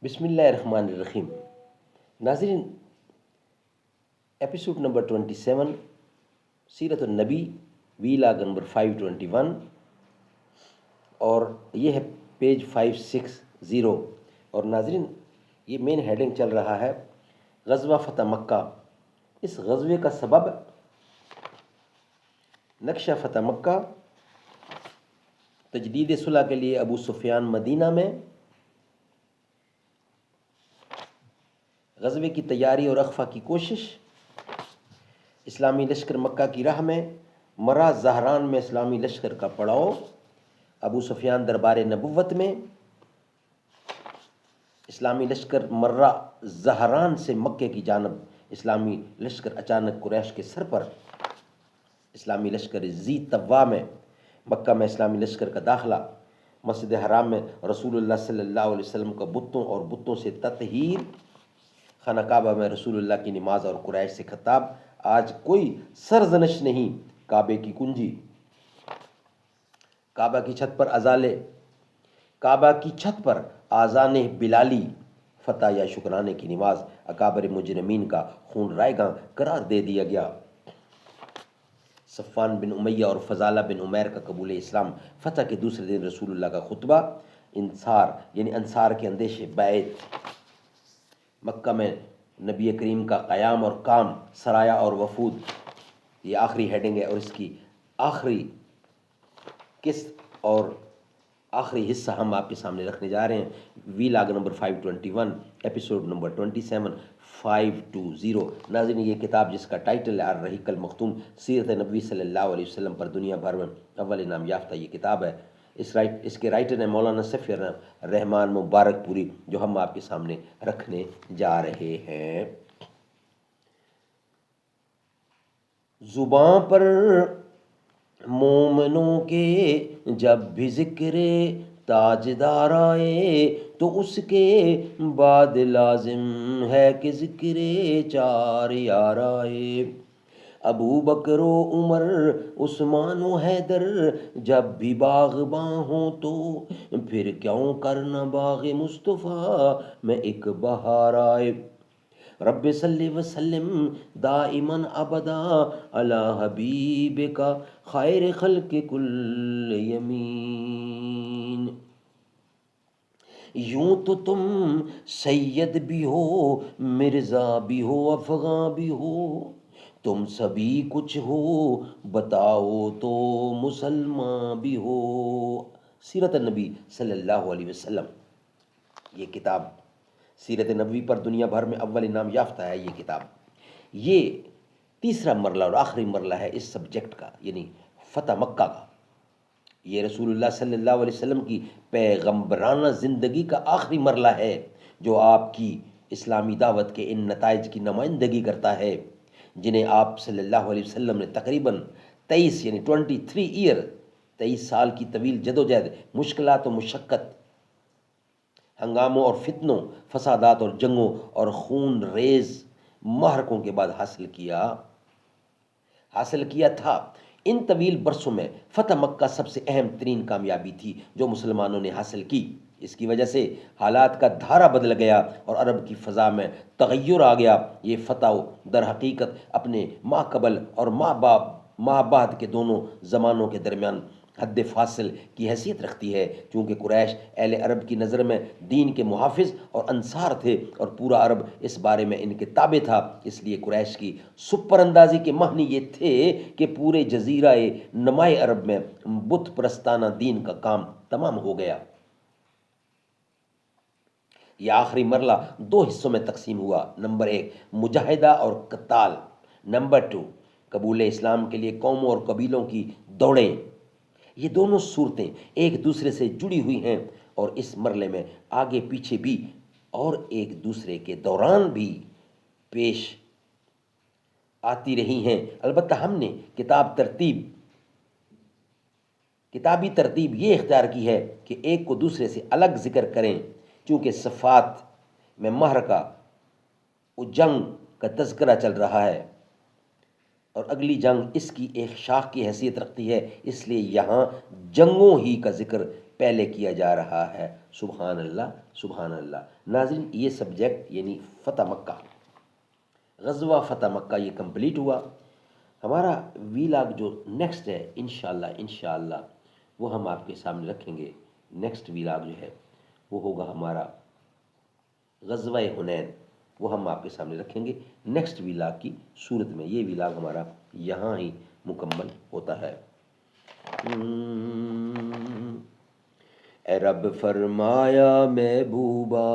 بسم اللہ الرحمن الرحیم. ناظرین، ایپیسوڈ نمبر 27 سیرت النبی ویلاگ نمبر 521 اور یہ ہے پیج 560. اور ناظرین، یہ مین ہیڈنگ چل رہا ہے غزوہ فتح مکہ. اس غزوے کا سبب نقشہ فتح مکہ، تجدید صلح کے لیے ابو سفیان مدینہ میں، غزوے کی تیاری اور اخفا کی کوشش، اسلامی لشکر مکہ کی راہ میں، مرہ زہران میں اسلامی لشکر کا پڑاؤ، ابو سفیان دربار نبوت میں، اسلامی لشکر مرہ زہران سے مکے کی جانب، اسلامی لشکر اچانک قریش کے سر پر، اسلامی لشکر ذی طوا میں، مکہ میں اسلامی لشکر کا داخلہ، مسجد حرام میں رسول اللہ صلی اللہ علیہ وسلم کا بتوں اور بتوں سے تطہیر، خانہ کعبہ میں رسول اللہ کی نماز اور قریش سے خطاب. آج کوئی سرزنش نہیں، کعبے کی کنجی، کعبہ کی چھت پر ازالے، کعبہ کی چھت پر آذان بلالی، فتح یا شکرانے کی نماز، اکابر مجرمین کا خون رائگاں قرار دے دیا گیا. صفوان بن امیہ اور فضالہ بن عمیر کا قبول اسلام، فتح کے دوسرے دن رسول اللہ کا خطبہ، انصار یعنی انصار کے اندیشے، بیعت، مکہ میں نبی کریم کا قیام اور کام، سرایا اور وفود. یہ آخری ہیڈنگ ہے اور اس کی آخری قسط اور آخری حصہ ہم آپ کے سامنے رکھنے جا رہے ہیں. Vlog number 521 episode number 27 520. ناظرین، یہ کتاب جس کا ٹائٹل ہے الرحیق المختوم، سیرت نبوی صلی اللہ علیہ وسلم پر دنیا بھر میں اول انعام یافتہ یہ کتاب ہے. اس کے رائٹر ہیں مولانا صفی الرحمان مبارک پوری، جو ہم آپ کے سامنے رکھنے جا رہے ہیں. زباں پر مومنوں کے جب بھی ذکر تاجدار آئے، تو اس کے بعد لازم ہے کہ ذکر چار یار آئے. ابو بکر و عمر عثمان و حیدر جب بھی باغباں ہوں، تو پھر کیوں کرنا باغ مصطفیٰ میں ایک بہار آئے. رب صلی وسلم دائما ابدا علی حبیب کا خیر خلق کل یمین. یوں تو تم سید بھی ہو، مرزا بھی ہو، افغاں بھی ہو، تم سبھی کچھ ہو، بتاؤ تو مسلمان بھی ہو. سیرت النبی صلی اللہ علیہ وسلم. یہ کتاب سیرت نبوی پر دنیا بھر میں اول انعام یافتہ ہے. یہ کتاب یہ تیسرا مرلہ اور آخری مرلہ ہے اس سبجیکٹ کا، یعنی فتح مکہ کا. یہ رسول اللہ صلی اللہ علیہ وسلم کی پیغمبرانہ زندگی کا آخری مرلہ ہے، جو آپ کی اسلامی دعوت کے ان نتائج کی نمائندگی کرتا ہے جنہیں آپ صلی اللہ علیہ وسلم نے تقریباً 23 یعنی 23 سال کی طویل جدوجہد، مشکلات و مشقت، ہنگاموں اور فتنوں، فسادات اور جنگوں اور خون ریز معرکوں کے بعد حاصل کیا تھا. ان طویل برسوں میں فتح مکہ سب سے اہم ترین کامیابی تھی جو مسلمانوں نے حاصل کی. اس کی وجہ سے حالات کا دھارا بدل گیا اور عرب کی فضا میں تغیر آ گیا. یہ فتح در حقیقت اپنے ماں قبل اور ماں بعد کے دونوں زمانوں کے درمیان حد فاصل کی حیثیت رکھتی ہے، چونکہ قریش اہل عرب کی نظر میں دین کے محافظ اور انصار تھے اور پورا عرب اس بارے میں ان کے تابع تھا. اس لیے قریش کی سپر اندازی کے معنی یہ تھے کہ پورے جزیرہ نمائے عرب میں بت پرستانہ دین کا کام تمام ہو گیا. یہ آخری مرلہ دو حصوں میں تقسیم ہوا. نمبر 1 مجاہدہ اور قتال. نمبر 2 قبول اسلام کے لیے قوموں اور قبیلوں کی دوڑیں. یہ دونوں صورتیں ایک دوسرے سے جڑی ہوئی ہیں اور اس مرلے میں آگے پیچھے بھی اور ایک دوسرے کے دوران بھی پیش آتی رہی ہیں. البتہ ہم نے کتابی ترتیب یہ اختیار کی ہے کہ ایک کو دوسرے سے الگ ذکر کریں، چونکہ صفات میں معرکہ و جنگ کا تذکرہ چل رہا ہے اور اگلی جنگ اس کی ایک شاخ کی حیثیت رکھتی ہے، اس لیے یہاں جنگوں ہی کا ذکر پہلے کیا جا رہا ہے۔ سبحان اللہ سبحان اللہ۔ ناظرین یہ سبجیکٹ یعنی فتح مکہ، غزوہ فتح مکہ یہ کمپلیٹ ہوا۔ ہمارا ویلاگ جو نیکسٹ ہے انشاءاللہ وہ ہم آپ کے سامنے رکھیں گے۔ نیکسٹ ویلاگ جو ہے وہ ہوگا ہمارا غزوہ حنین، وہ ہم آپ کے سامنے رکھیں گے نیکسٹ ویلاگ کی صورت میں۔ یہ ویلاگ ہمارا یہاں ہی مکمل ہوتا ہے۔ اے رب فرمایا محبوبا،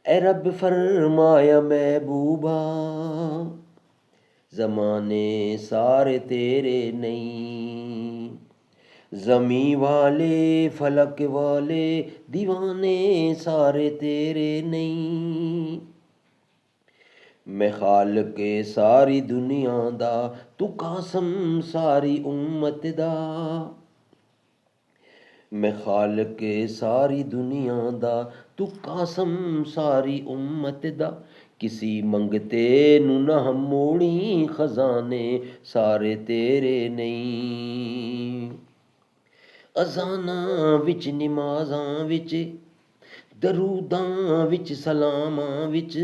اے رب فرمایا محبوبا، زمانے سارے تیرے نہیں، زمیں والے فلک والے دیوانے سارے تیرے نہیں، میں خالق ساری دنیا دا تو قاسم ساری امت دا، میں خالق ساری دنیا دا تو قاسم ساری امت دا، کسی منگتے نو نہ ہم موڑی خزانے سارے تیرے نہیں، اذاناں وچ نمازاں وچ دروداں وچ سلاماں وچ،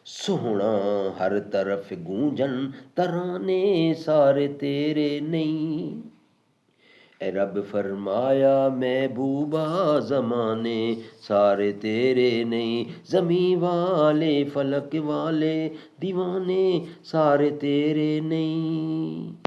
سوہنا ہر طرف گونجن ترانے سارے تیرے نہیں، اے رب فرمایا محبوبا، زمانے سارے تیرے نہیں، زمیں والے فلک والے دیوانے سارے تیرے نہیں۔